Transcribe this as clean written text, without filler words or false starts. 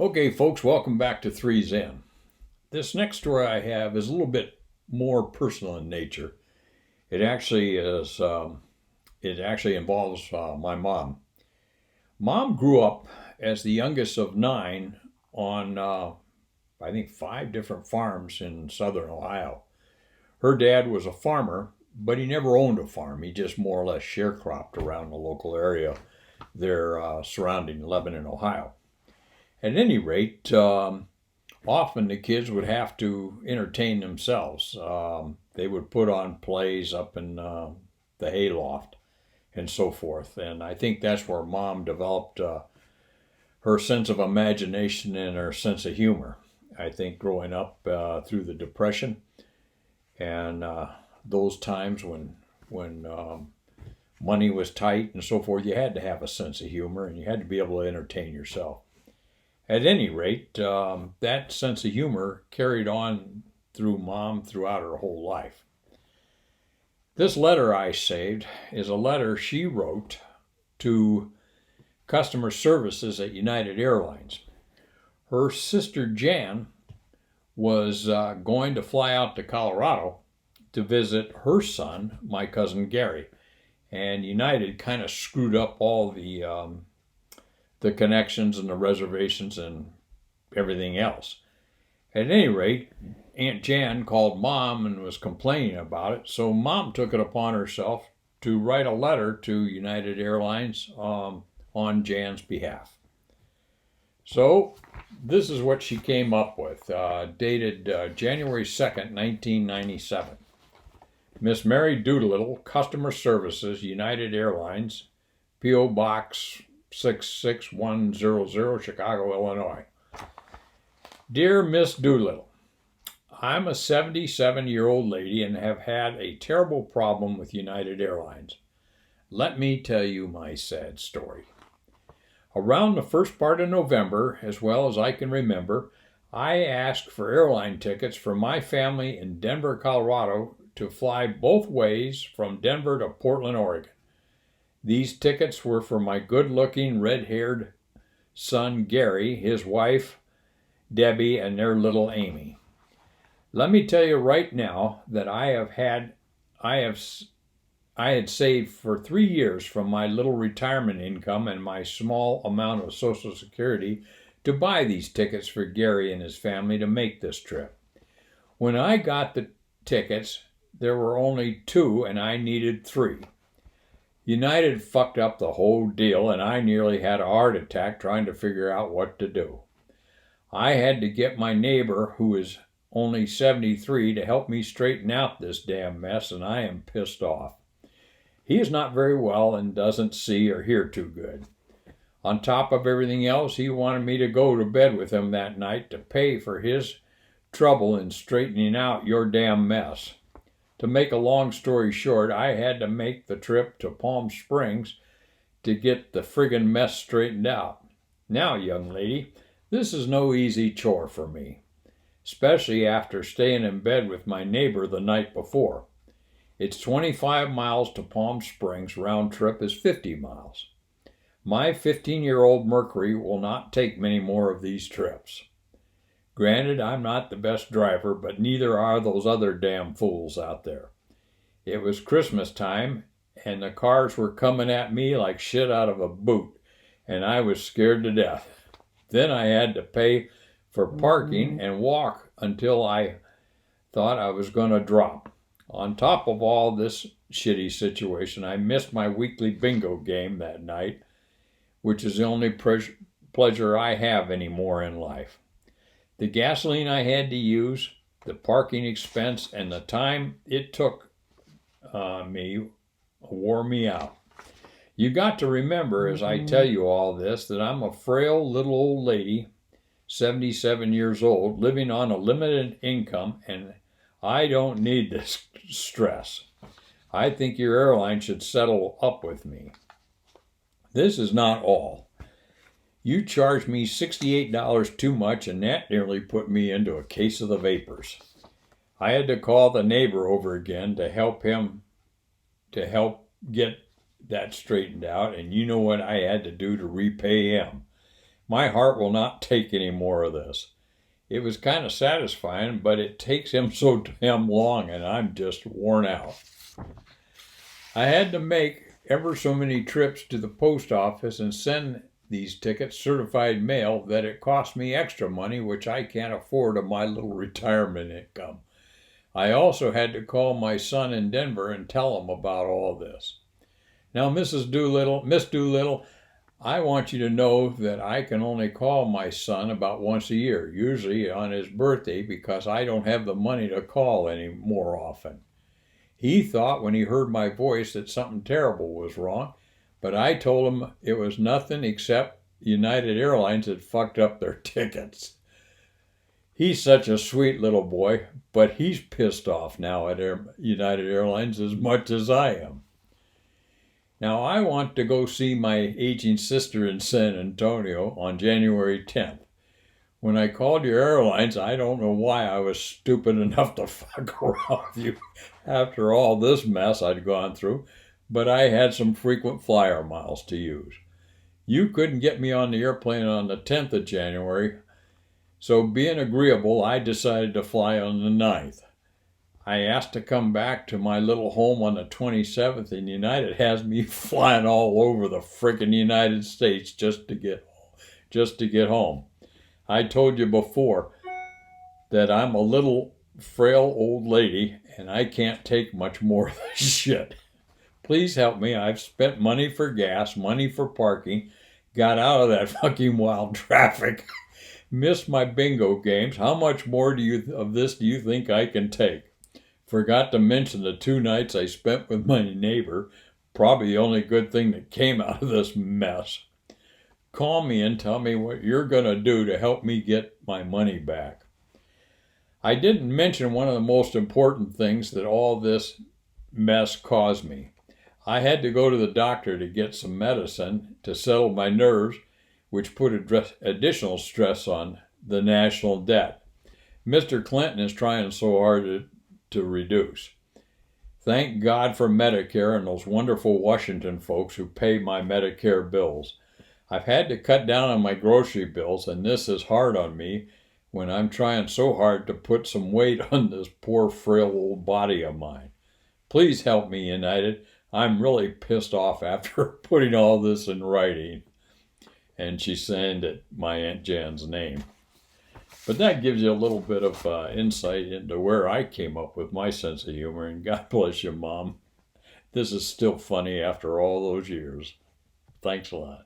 Okay, folks, welcome back to Three's In. This next story I have is a little bit more personal in nature. It actually is. It actually involves my mom. Mom grew up as the youngest of nine on, I think, five different farms in southern Ohio. Her dad was a farmer, but he never owned a farm. He just more or less sharecropped around the local area there surrounding Lebanon, Ohio. At any rate, often the kids would have to entertain themselves. They would put on plays up in the hayloft and so forth. And I think that's where mom developed her sense of imagination and her sense of humor. I think growing up through the Depression and those times when money was tight and so forth, you had to have a sense of humor and you had to be able to entertain yourself. At any rate, that sense of humor carried on through mom throughout her whole life. This letter I saved is a letter she wrote to customer services at United Airlines. Her sister Jan was going to fly out to Colorado to visit her son, my cousin Gary, and United kind of screwed up all the connections and the reservations and everything else. At any rate, Aunt Jan called Mom and was complaining about it, so Mom took it upon herself to write a letter to United Airlines on Jan's behalf. So this is what she came up with, dated January 2nd, 1997. Miss Mary Doolittle, Customer Services, United Airlines, P.O. Box 66100, Chicago, Illinois. Dear Miss Doolittle, I'm a 77-year-old lady and have had a terrible problem with United Airlines. Let me tell you my sad story. Around the first part of November, as well as I can remember, I asked for airline tickets for my family in Denver, Colorado to fly both ways from Denver to Portland, Oregon. These tickets were for my good-looking, red-haired son, Gary, his wife, Debbie, and their little Amy. Let me tell you right now that I had saved for 3 years from my little retirement income and my small amount of Social Security to buy these tickets for Gary and his family to make this trip. When I got the tickets, there were only 2 and I needed 3. United fucked up the whole deal and I nearly had a heart attack trying to figure out what to do. I had to get my neighbor, who is only 73, to help me straighten out this damn mess, and I am pissed off. He is not very well and doesn't see or hear too good. On top of everything else, he wanted me to go to bed with him that night to pay for his trouble in straightening out your damn mess. To make a long story short, I had to make the trip to Palm Springs to get the friggin' mess straightened out. Now, young lady, this is no easy chore for me, especially after staying in bed with my neighbor the night before. It's 25 miles to Palm Springs, round trip is 50 miles. My 15-year-old Mercury will not take many more of these trips. Granted, I'm not the best driver, but neither are those other damn fools out there. It was Christmas time, and the cars were coming at me like shit out of a boot, and I was scared to death. Then I had to pay for parking and walk until I thought I was going to drop. On top of all this shitty situation, I missed my weekly bingo game that night, which is the only pleasure I have anymore in life. The gasoline I had to use, the parking expense, and the time it took me wore me out. You got to remember, as I tell you all this, that I'm a frail little old lady, 77 years old, living on a limited income, and I don't need this stress. I think your airline should settle up with me. This is not all. You charged me $68 too much, and that nearly put me into a case of the vapors. I had to call the neighbor over again to help get that straightened out, and you know what I had to do to repay him. My heart will not take any more of this. It was kind of satisfying, but it takes him so damn long, and I'm just worn out. I had to make ever so many trips to the post office and send these tickets certified mail that it cost me extra money, which I can't afford of my little retirement income. I also had to call my son in Denver and tell him about all this. Now, Miss Doolittle, I want you to know that I can only call my son about once a year, usually on his birthday, because I don't have the money to call any more often. He thought when he heard my voice that something terrible was wrong, but I told him it was nothing except United Airlines had fucked up their tickets. He's such a sweet little boy, but he's pissed off now at United Airlines as much as I am. Now, I want to go see my aging sister in San Antonio on January 10th. When I called your airlines, I don't know why I was stupid enough to fuck around with you after all this mess I'd gone through, but I had some frequent flyer miles to use. You couldn't get me on the airplane on the 10th of January, so being agreeable, I decided to fly on the 9th. I asked to come back to my little home on the 27th, and United has me flying all over the frickin' United States just to get home. I told you before that I'm a little frail old lady and I can't take much more of this shit. Please help me. I've spent money for gas, money for parking, got out of that fucking wild traffic, missed my bingo games. How much more of this do you think I can take? Forgot to mention the 2 nights I spent with my neighbor. Probably the only good thing that came out of this mess. Call me and tell me what you're going to do to help me get my money back. I didn't mention one of the most important things that all this mess caused me. I had to go to the doctor to get some medicine to settle my nerves, which put additional stress on the national debt. Mr. Clinton is trying so hard to reduce. Thank God for Medicare and those wonderful Washington folks who pay my Medicare bills. I've had to cut down on my grocery bills, and this is hard on me when I'm trying so hard to put some weight on this poor, frail old body of mine. Please help me, United. I'm really pissed off after putting all this in writing. And she signed it my Aunt Jan's name. But that gives you a little bit of insight into where I came up with my sense of humor, and God bless you, Mom. This is still funny after all those years. Thanks a lot.